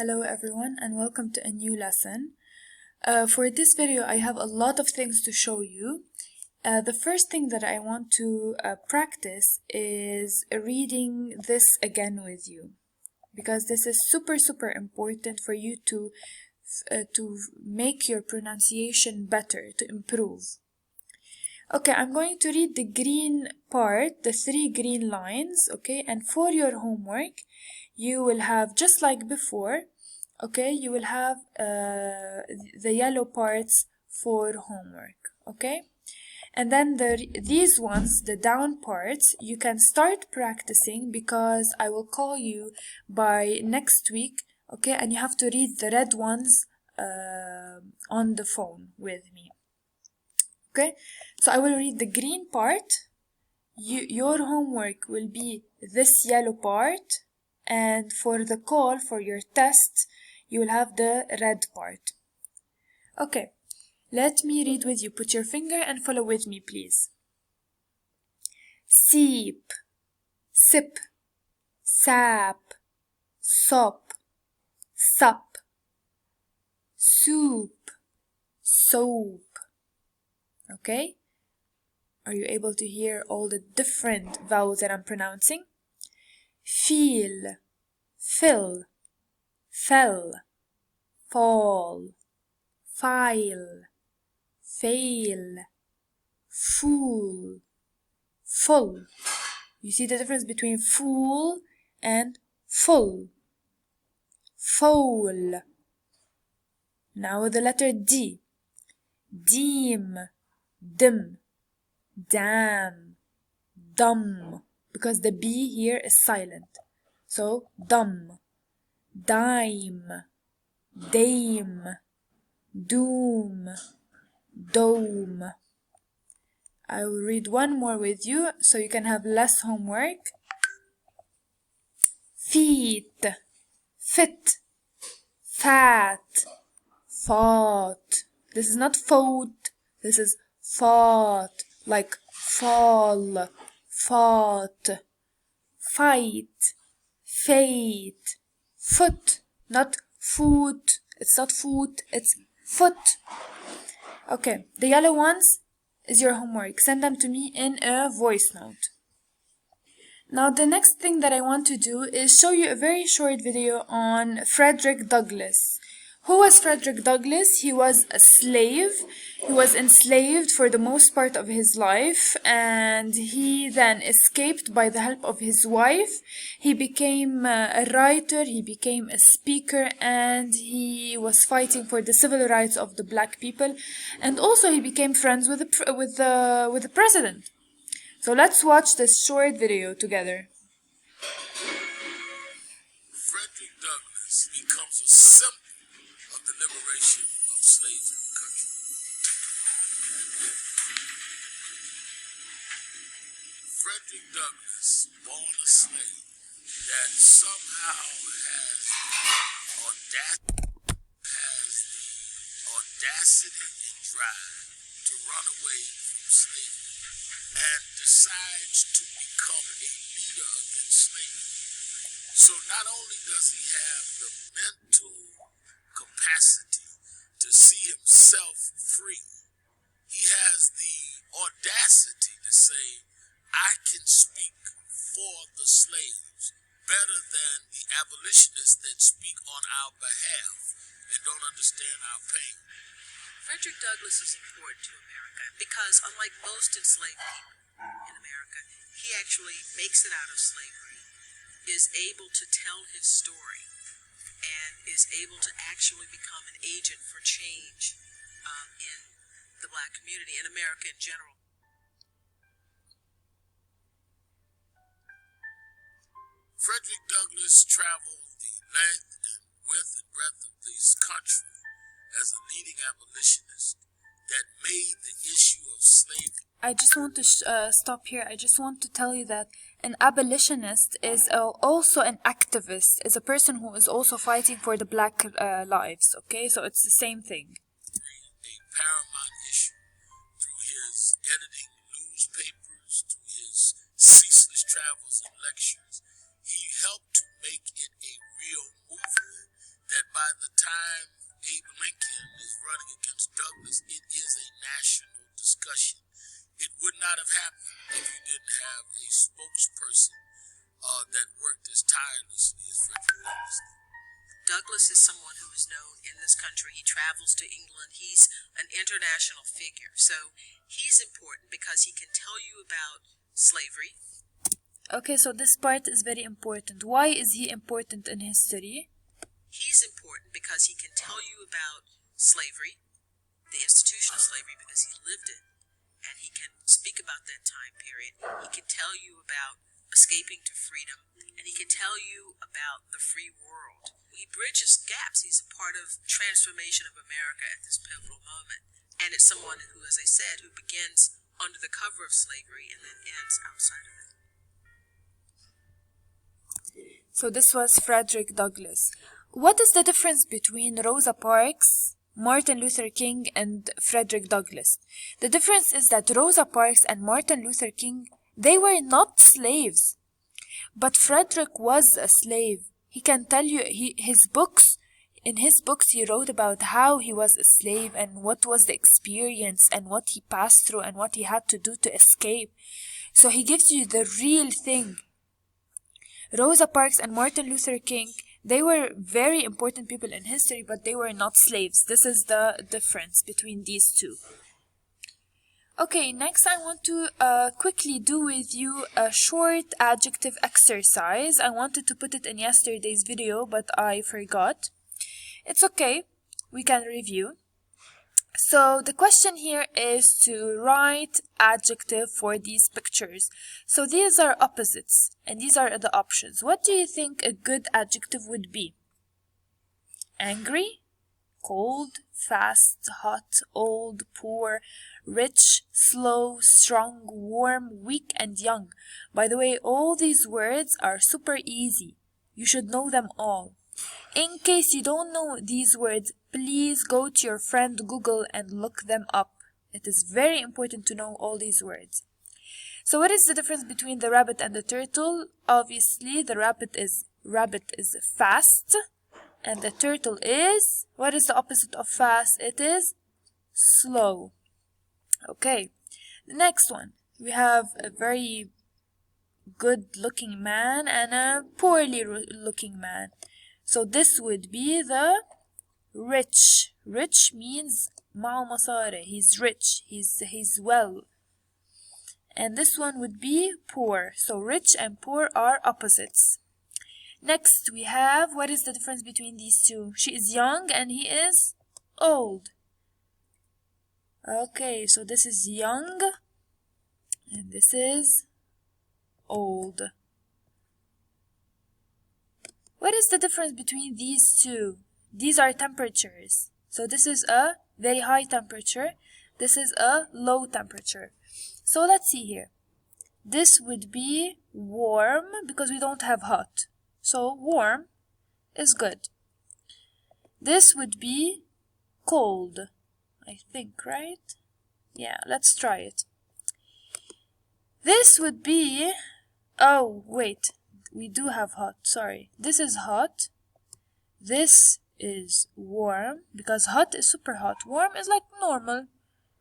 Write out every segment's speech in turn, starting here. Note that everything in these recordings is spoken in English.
Hello everyone and welcome to a new lesson. For this video I have a lot of things to show you. The first thing that I want to practice is reading this again with you, because this is super important for you to make your pronunciation better, to improve. Okay, I'm going to read the green part, the 3 green lines, okay, and for your homework you will have, just like before, okay, you will have the yellow parts for homework, okay? And then these ones, the down parts, you can start practicing, because I will call you by next week, okay? And you have to read the red ones on the phone with me, okay? So I will read the green part. Your homework will be this yellow part, and for the call for your test, you will have the red part. Okay, let me read with you. Put your finger and follow with me, please. Seep, sip, sap, sop, sup, soup, soap. Okay? Are you able to hear all the different vowels that I'm pronouncing? Feel, fill, fell, fall, file, fail, fool, full. You see the difference between fool and full. Foal. Now the letter D. Deem, dim, dam, dumb, because the B here is silent. So dumb, dime, dame, doom, dome. I will read one more with you so you can have less homework. Feet, fit, fat, fought. This is not fought, this is fought, like fall, fought. Fight, fate, foot, not foot. It's not foot, it's foot. Okay, the yellow ones is your homework. Send them to me in a voice note. Now the next thing that I want to do is show you a very short video on Frederick Douglass. Who was Frederick Douglass? He was a slave. He was enslaved for the most part of his life, and he then escaped by the help of his wife. He became a writer, he became a speaker, and he was fighting for the civil rights of the black people. And also he became friends with the president. So let's watch this short video together. Frederick Douglass becomes a symbol of the liberation of slaves in the country. Frederick Douglass, born a slave, that somehow has the audacity and drive to run away from slavery, and decides to become a leader against slavery. So not only does he have the mental capacity to see himself free, he has the audacity to say, I can speak for the slaves better than the abolitionists that speak on our behalf and don't understand our pain. Frederick Douglass is important to America because, unlike most enslaved people in America, he actually makes it out of slavery, is able to tell his story, and is able to actually become an agent for change in the black community, in America in general. Frederick Douglass traveled the length and width and breadth of this country as a leading abolitionist that made the issue of slavery. I just want to stop here. I just want to tell you that an abolitionist is also an activist, is a person who is also fighting for the black lives, okay? So it's the same thing. A paramount issue through his editing newspapers, to his ceaseless travels and lectures. He helped to make it a real movement that not have happened if you didn't have a spokesperson that worked as tirelessly as Frederick Douglass. Douglass is someone who is known in this country. He travels to England. He's an international figure. So he's important because he can tell you about slavery. Okay, so this part is very important. Why is he important in history? He's important because he can tell you about slavery, the institution of slavery, because he lived it. And he can speak about that time period. He can tell you about escaping to freedom. And he can tell you about the free world. He bridges gaps. He's a part of transformation of America at this pivotal moment. And it's someone who, as I said, who begins under the cover of slavery and then ends outside of it. So this was Frederick Douglass. What is the difference between Rosa Parks, Martin Luther King, and Frederick Douglass? The difference is that Rosa Parks and Martin Luther King, they were not slaves. But Frederick was a slave. He can tell you, in his books, he wrote about how he was a slave and what was the experience and what he passed through and what he had to do to escape. So he gives you the real thing. Rosa Parks and Martin Luther King, they were very important people in history, but they were not slaves. This is the difference between these two. Okay, next I want to quickly do with you a short adjective exercise. I wanted to put it in yesterday's video, but I forgot. It's okay, we can review. So the question here is to write adjective for these pictures. So these are opposites, and these are the options. What do you think a good adjective would be? Angry, cold, fast, hot, old, poor, rich, slow, strong, warm, weak, and young. By the way, all these words are super easy. You should know them all. In case you don't know these words, please go to your friend Google and look them up. It is very important to know all these words. So what is the difference between the rabbit and the turtle? Obviously, the rabbit is fast. And the turtle is, what is the opposite of fast? It is slow. Okay, the next one. We have a very good looking man and a poorly looking man. So this would be the rich. Rich means معه مصاري. He's rich. He's well. And this one would be poor. So rich and poor are opposites. Next we have, what is the difference between these two? She is young and he is old. Okay, so this is young and this is old. What is the difference between these two? These are temperatures. So this is a very high temperature. This is a low temperature. So let's see here. This would be warm because we don't have hot. So warm is good. This would be cold, I think, right? Yeah, let's try it. This would be, oh, wait, we do have hot, sorry. This is hot. This is warm because hot is super hot. Warm is like normal,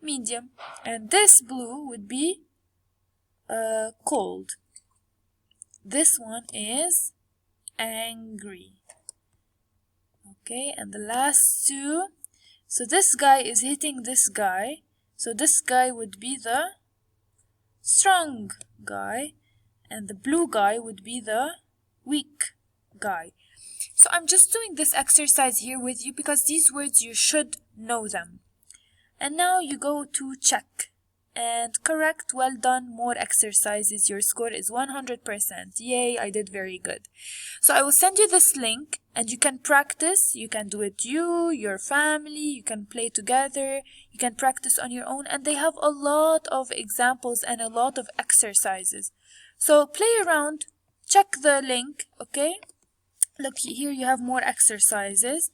medium. And this blue would be cold. This one is angry. Okay, and the last two. So this guy is hitting this guy. So this guy would be the strong guy. And the blue guy would be the weak guy. So I'm just doing this exercise here with you because these words you should know them. And now you go to check. And correct, well done, more exercises. Your score is 100%. Yay, I did very good. So I will send you this link and you can practice. You can do it your family, you can play together, you can practice on your own. And they have a lot of examples and a lot of exercises. So play around, check the link, okay? Look, here you have more exercises.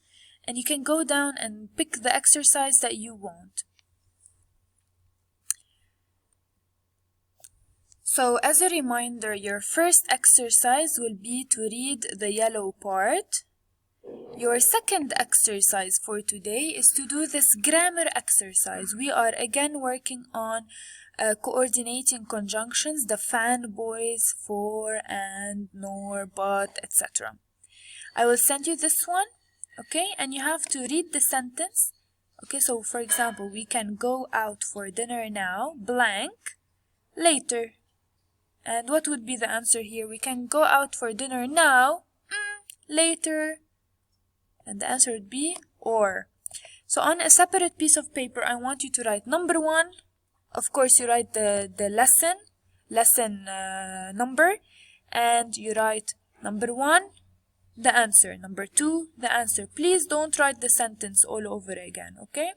And you can go down and pick the exercise that you want. So as a reminder, your first exercise will be to read the yellow part. Your second exercise for today is to do this grammar exercise. We are again working on coordinating conjunctions, the fanboys, for, and, nor, but, etc. I will send you this one, okay? And you have to read the sentence. Okay, so for example, we can go out for dinner now, blank, later. And what would be the answer here? We can go out for dinner now, later. And the answer would be or. So on a separate piece of paper, I want you to write number 1. Of course, you write the lesson number, and you write number 1, the answer, number 2, the answer. Please don't write the sentence all over again, okay?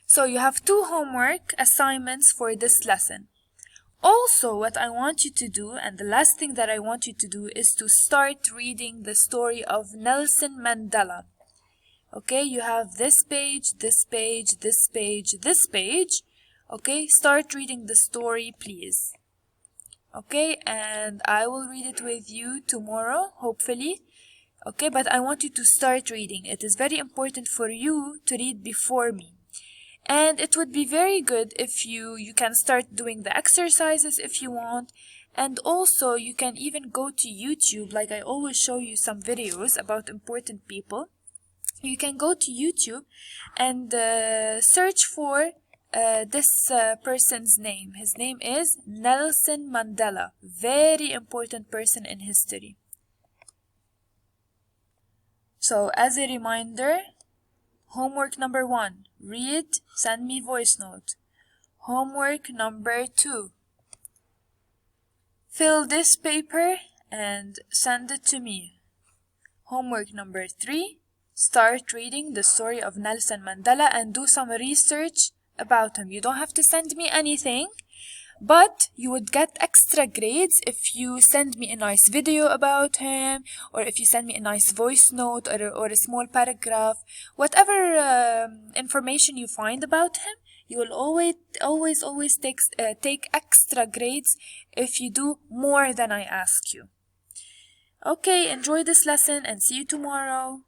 So you have 2 homework assignments for this lesson. Also, what I want you to do, and the last thing that I want you to do, is to start reading the story of Nelson Mandela. Okay, you have this page, this page, this page, this page. Okay, start reading the story, please. Okay, and I will read it with you tomorrow, hopefully. Okay, but I want you to start reading. It is very important for you to read before me. And it would be very good if you can start doing the exercises if you want. And also you can even go to YouTube, like I always show you some videos about important people. You can go to YouTube and search for this person's name. His name is Nelson Mandela. Very important person in history. So as a reminder, homework number 1, read, send me voice note. Homework number 2, fill this paper and send it to me. Homework number 3, start reading the story of Nelson Mandela and do some research about him. You don't have to send me anything, but you would get extra grades if you send me a nice video about him, or if you send me a nice voice note or a small paragraph. Whatever information you find about him, you will always take extra grades if you do more than I ask you. Okay, enjoy this lesson and see you tomorrow.